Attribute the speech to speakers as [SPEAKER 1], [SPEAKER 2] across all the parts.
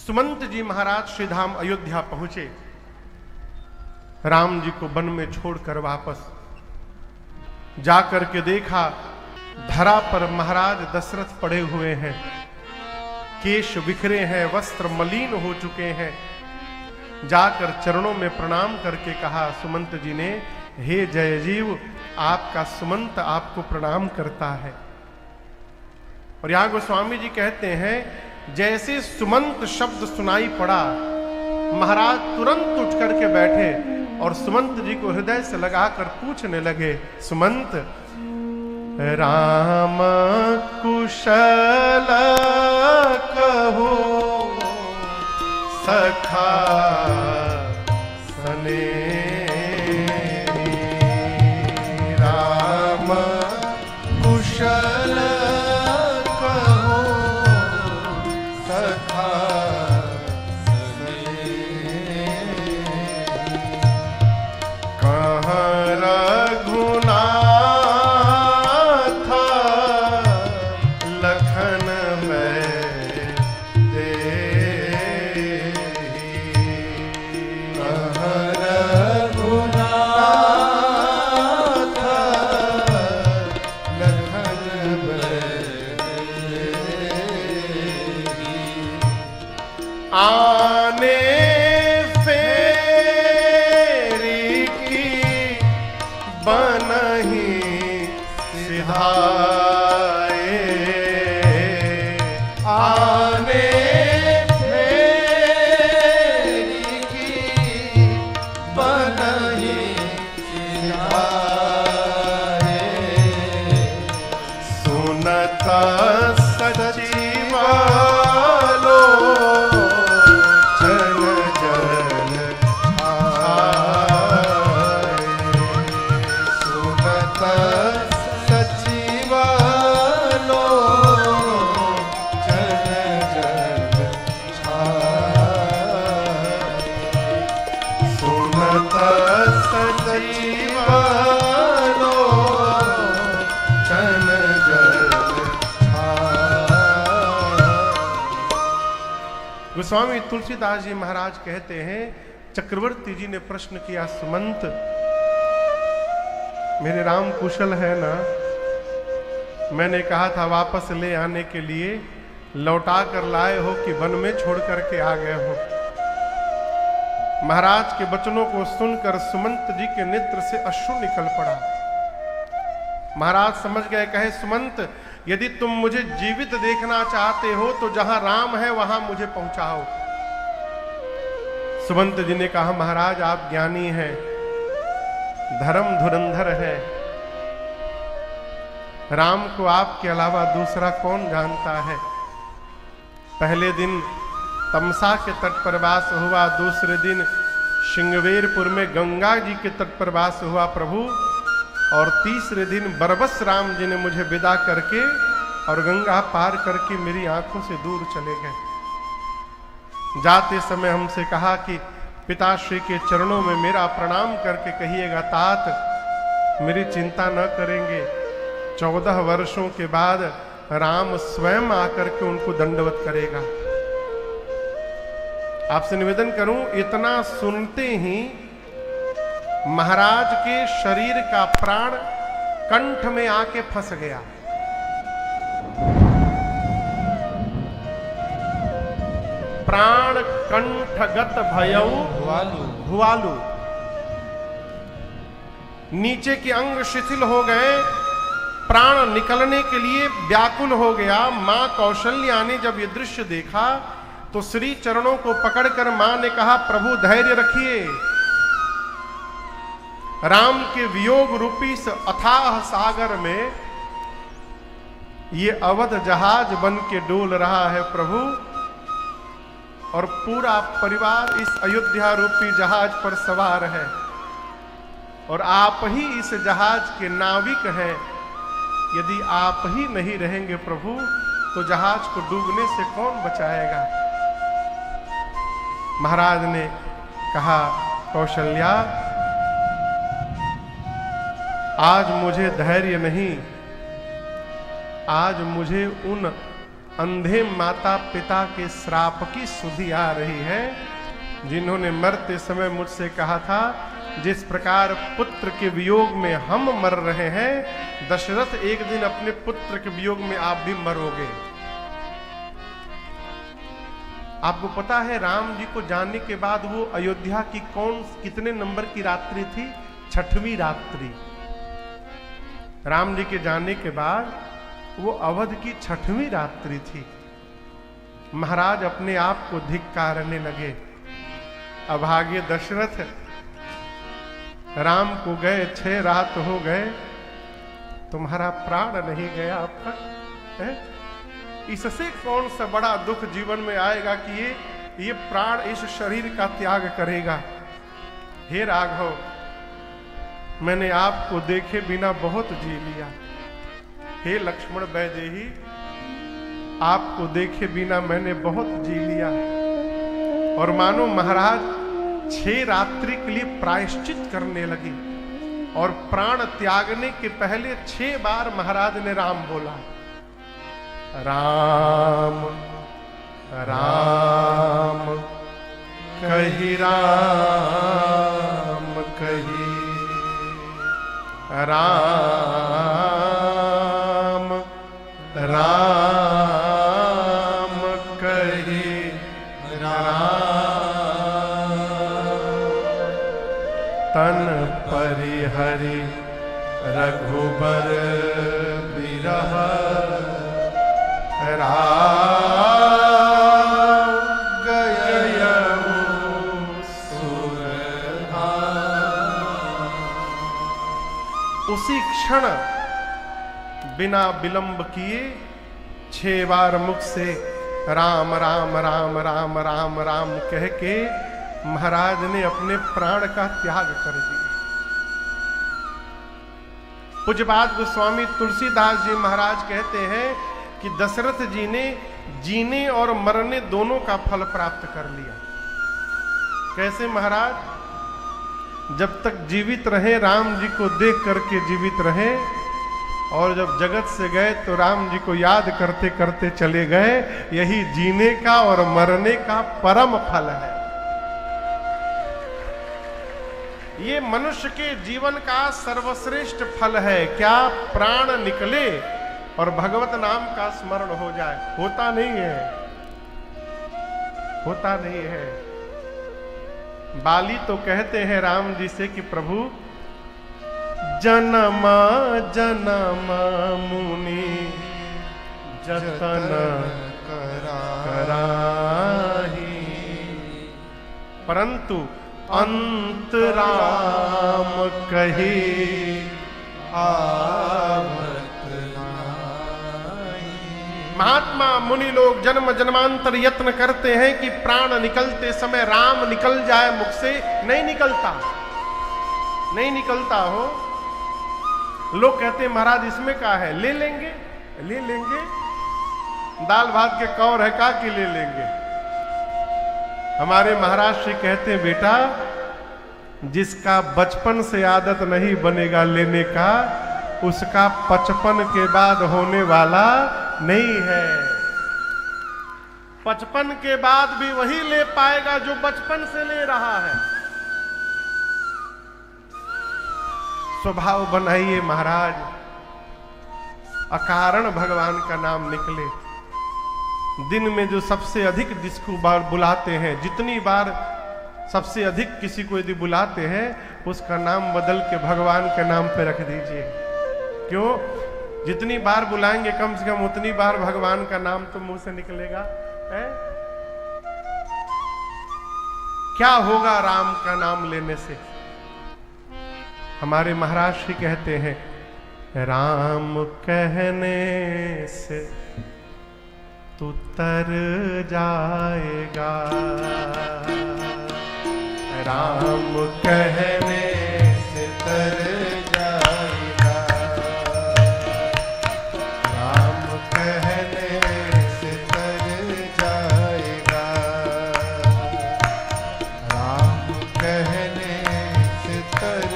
[SPEAKER 1] सुमंत जी महाराज श्री धाम अयोध्या पहुंचे। राम जी को वन में छोड़कर वापस जाकर के देखा, धरा पर महाराज दशरथ पड़े हुए हैं, केश बिखरे हैं, वस्त्र मलिन हो चुके हैं। जाकर चरणों में प्रणाम करके कहा सुमंत जी ने, हे जयजीव, आपका सुमंत आपको प्रणाम करता है। और यहां गोस्वामी जी कहते हैं, जैसे सुमंत शब्द सुनाई पड़ा, महाराज तुरंत उठ करके बैठे और सुमंत जी को हृदय से लगाकर पूछने लगे, सुमंत, राम कुशल कहो सखा सने, राम कुशल कहो सखा सने, कहाँ रघुनाथ लखन में आने फेरी की बनही सिधाए, आने फेरी की बनही सिधाए, सुनता सजीवालो गोस्वामी तुलसीदास जी महाराज कहते हैं, चक्रवर्ती जी ने प्रश्न किया, सुमंत, मेरे राम कुशल है ना? मैंने कहा था वापस ले आने के लिए, लौटा कर लाए हो कि वन में छोड़ करके आ गए हो? महाराज के वचनों को सुनकर सुमंत जी के नेत्र से अश्रु निकल पड़ा। महाराज समझ गए, कहे, सुमंत, यदि तुम मुझे जीवित देखना चाहते हो तो जहां राम है वहां मुझे पहुंचाओ। सुमंत जी ने कहा, महाराज आप ज्ञानी हैं, धर्म धुरंधर है, राम को आपके अलावा दूसरा कौन जानता है? पहले दिन तमसा के तट पर वास हुआ, दूसरे दिन श्रृंगवेरपुर में गंगा जी के तट पर वास हुआ प्रभु, और तीसरे दिन बरबस राम जी ने मुझे विदा करके और गंगा पार करके मेरी आंखों से दूर चले गए। जाते समय हमसे कहा कि पिताश्री के चरणों में मेरा प्रणाम करके कहिएगा, तात मेरी चिंता न करेंगे। 14 वर्षों के बाद राम स्वयं आकर के उनको दंडवत करेगा। आपसे निवेदन करूं, इतना सुनते ही महाराज के शरीर का प्राण कंठ में आके फंस गया। प्राण कंठगत भयऊ भुआलू, नीचे के अंग शिथिल हो गए, प्राण निकलने के लिए व्याकुल हो गया। मां कौशल्या ने जब ये दृश्य देखा तो श्री चरणों को पकड़कर मां ने कहा, प्रभु धैर्य रखिए, राम के वियोग रूपी इस अथाह सागर में ये अवध जहाज बन के डोल रहा है प्रभु, और पूरा परिवार इस अयोध्या रूपी जहाज पर सवार है, और आप ही इस जहाज के नाविक हैं। यदि आप ही नहीं रहेंगे प्रभु तो जहाज को डूबने से कौन बचाएगा? महाराज ने कहा, कौशल्या, आज मुझे धैर्य नहीं, आज मुझे उन अंधे माता पिता के श्राप की सुधि आ रही है, जिन्होंने मरते समय मुझसे कहा था जिस प्रकार पुत्र के वियोग में हम मर रहे हैं, दशरथ एक दिन अपने पुत्र के वियोग में आप भी मरोगे। आपको पता है राम जी को जानने के बाद वो अयोध्या की कितने नंबर की रात्रि थी? 6वीं रात्रि। राम जी के जाने के बाद वो अवध की 6वीं रात्रि थी। महाराज अपने आप को धिक्कारने लगे। अभागे दशरथ, राम को गए 6 रात हो गए, तुम्हारा प्राण नहीं गया अब तक है? इससे कौन सा बड़ा दुख जीवन में आएगा कि ये प्राण इस शरीर का त्याग करेगा। हे राघव, मैंने आपको देखे बिना बहुत जी लिया। हे लक्ष्मण वैदेही, आपको देखे बिना मैंने बहुत जी लिया। और मानो महाराज 6 रात्रि के लिए प्रायश्चित करने लगे और प्राण त्यागने के पहले 6 बार महाराज ने राम बोला। राम राम कही, राम कही, राम राम कही, तन परिहरि रघुबर बिरह, राम गयऊ सुरधाम। उसी क्षण बिना विलंब किए 6 बार मुख से राम राम राम राम राम राम कह के महाराज ने अपने प्राण का त्याग कर दिया। पूज्यपाद गोस्वामी तुलसीदास जी महाराज कहते हैं कि दशरथ जी ने जीने और मरने दोनों का फल प्राप्त कर लिया। कैसे महाराज? जब तक जीवित रहे राम जी को देख करके जीवित रहे, और जब जगत से गए तो राम जी को याद करते करते चले गए। यही जीने का और मरने का परम फल है। ये मनुष्य के जीवन का सर्वश्रेष्ठ फल है। क्या प्राण निकले और भगवत नाम का स्मरण हो जाए? होता नहीं है, होता नहीं है। बाली तो कहते हैं राम जी से कि प्रभु जनमा जनमा मुनि जतन कराही, परंतु अंत राम कही आवत नाही। महात्मा मुनि लोग जन्म जन्मांतर यत्न करते हैं कि प्राण निकलते समय राम निकल जाए मुख से, नहीं निकलता, नहीं निकलता हो। लोग कहते हैं महाराज इसमें क्या है, ले लेंगे, ले लेंगे, दाल भात के कौर है का कि ले लेंगे। हमारे महाराज श्री कहते हैं बेटा, जिसका बचपन से आदत नहीं बनेगा लेने का, उसका 55 के बाद होने वाला नहीं है। 55 के बाद भी वही ले पाएगा जो बचपन से ले रहा है। स्वभाव बनाइए महाराज, अकारण भगवान का नाम निकले। दिन में जो सबसे अधिक जिसको बार बुलाते हैं, जितनी बार सबसे अधिक किसी को यदि बुलाते हैं, उसका नाम बदल के भगवान के नाम पे रख दीजिए। क्यों? जितनी बार बुलाएंगे कम से कम उतनी बार भगवान का नाम तो मुंह से निकलेगा है? क्या होगा राम का नाम लेने से? हमारे महाराज श्री कहते हैं राम कहने से तू तर जाएगा, राम कहने से तर जाएगा, राम कहने से तर जाएगा, राम कहने से तर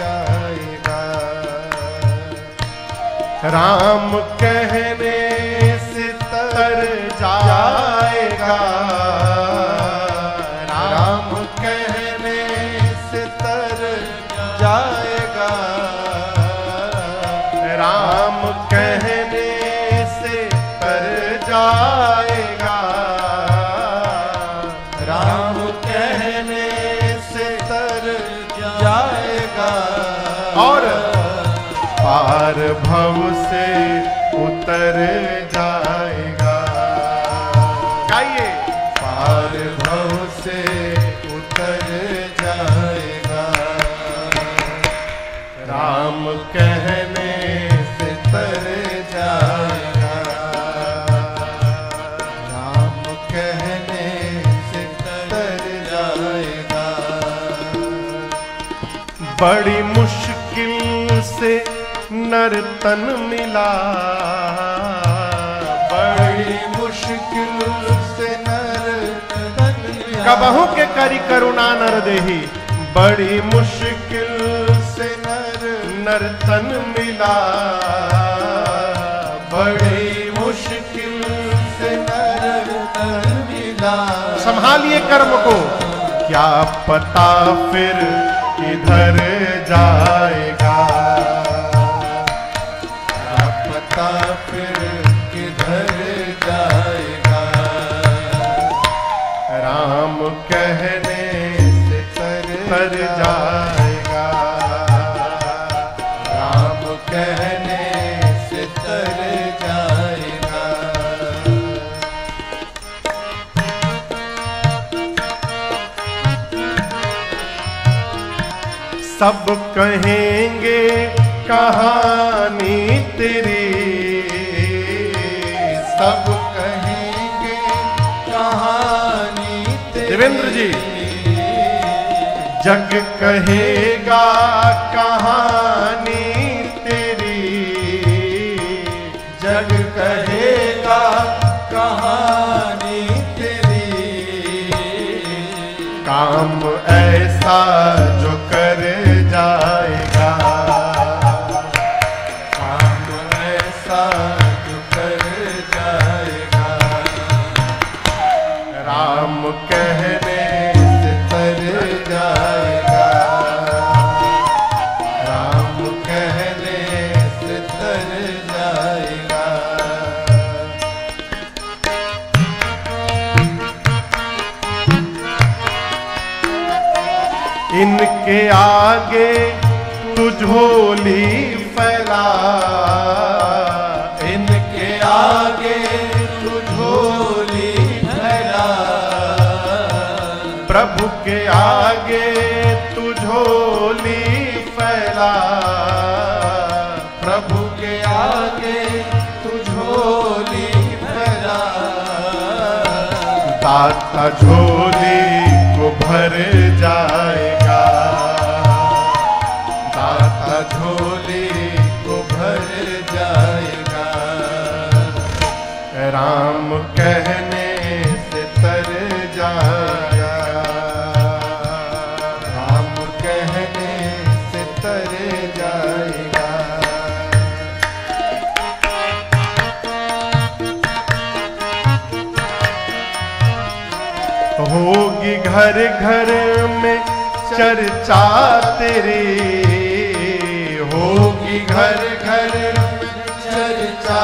[SPEAKER 1] जाएगा, राम कहने से तर भव से उतर जाएगा। गाइए।
[SPEAKER 2] पार भव से उतर जाएगा,
[SPEAKER 1] राम कहने
[SPEAKER 2] से तर जाएगा, राम कहने से तर जाएगा।
[SPEAKER 1] बड़ी मुश्किल से नर तन मिला,
[SPEAKER 2] बड़ी मुश्किल से नर तन मिला,
[SPEAKER 1] कबहू के करी करुणा नर देही। बड़ी मुश्किल से नर तन मिला,
[SPEAKER 2] बड़ी मुश्किल से नर तन मिला।
[SPEAKER 1] संभालिए कर्म को, क्या पता फिर किधर जाएगा,
[SPEAKER 2] क्या पता फिर किधर जाएगा।
[SPEAKER 1] राम कहने से तर जाएगा,
[SPEAKER 2] राम कहने से तर जाएगा।
[SPEAKER 1] सब कहेंगे कहानी तेरी,
[SPEAKER 2] सब कहेंगे कहानी तेरी।
[SPEAKER 1] देवेंद्र जी। जग कहेगा कहानी तेरी,
[SPEAKER 2] जग कहेगा कहानी तेरी।
[SPEAKER 1] काम ऐसा जो कर जाएगा,
[SPEAKER 2] काम ऐसा जो कर जाएगा।
[SPEAKER 1] राम कहने
[SPEAKER 2] से तर जाएगा, राम कहने से तर जाएगा।
[SPEAKER 1] इनके आगे तू झोली फैला,
[SPEAKER 2] इनके आगे तू झोली फैला,
[SPEAKER 1] प्रभु के आगे तू झोली फैला,
[SPEAKER 2] प्रभु के आगे तू झोली फैला।
[SPEAKER 1] दाता झोली को भर जाएगा,
[SPEAKER 2] दाता झोली को भर जाएगा।
[SPEAKER 1] राम कहने से तर जाएगा,
[SPEAKER 2] राम कहने से तर जाएगा।
[SPEAKER 1] होगी घर घर में चर्चा तेरी,
[SPEAKER 2] होगी घर घर में चर्चा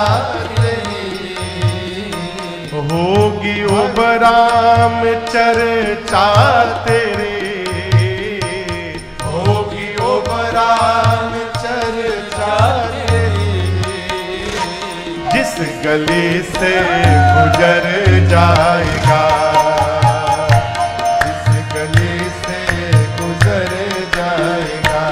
[SPEAKER 2] तेरी,
[SPEAKER 1] होगी उबराम चर्चा तेरी,
[SPEAKER 2] होगी उबराम चर्चा तेरी।
[SPEAKER 1] जिस गली से गुजर जाएगा,
[SPEAKER 2] जिस गली से गुजर जाएगा,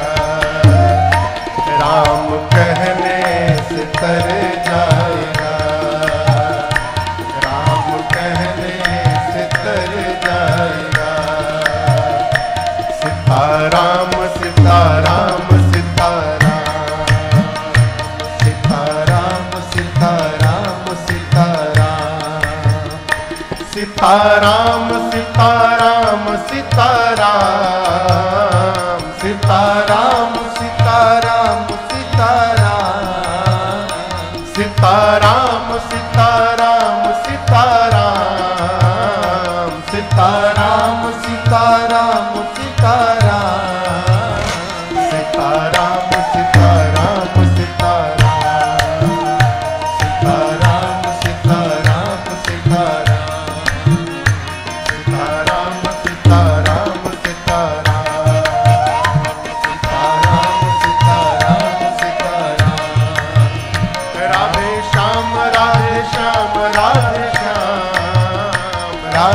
[SPEAKER 1] राम कहने
[SPEAKER 2] से तर जाएगा, राम कहने से तर जाएगा।
[SPEAKER 1] सीताराम सीताराम सीताराम,
[SPEAKER 2] सीताराम सीताराम सीताराम,
[SPEAKER 1] सीताराम सीताराम सीताराम,
[SPEAKER 2] सीताराम सीताराम सीताराम,
[SPEAKER 1] सीताराम सीताराम सीताराम,
[SPEAKER 2] सीताराम सीताराम सीताराम,
[SPEAKER 1] सीताराम सीताराम सीताराम,
[SPEAKER 2] सीताराम सीताराम सीताराम,
[SPEAKER 1] सीताराम सीताराम सीताराम,
[SPEAKER 2] सीताराम सीताराम सीताराम,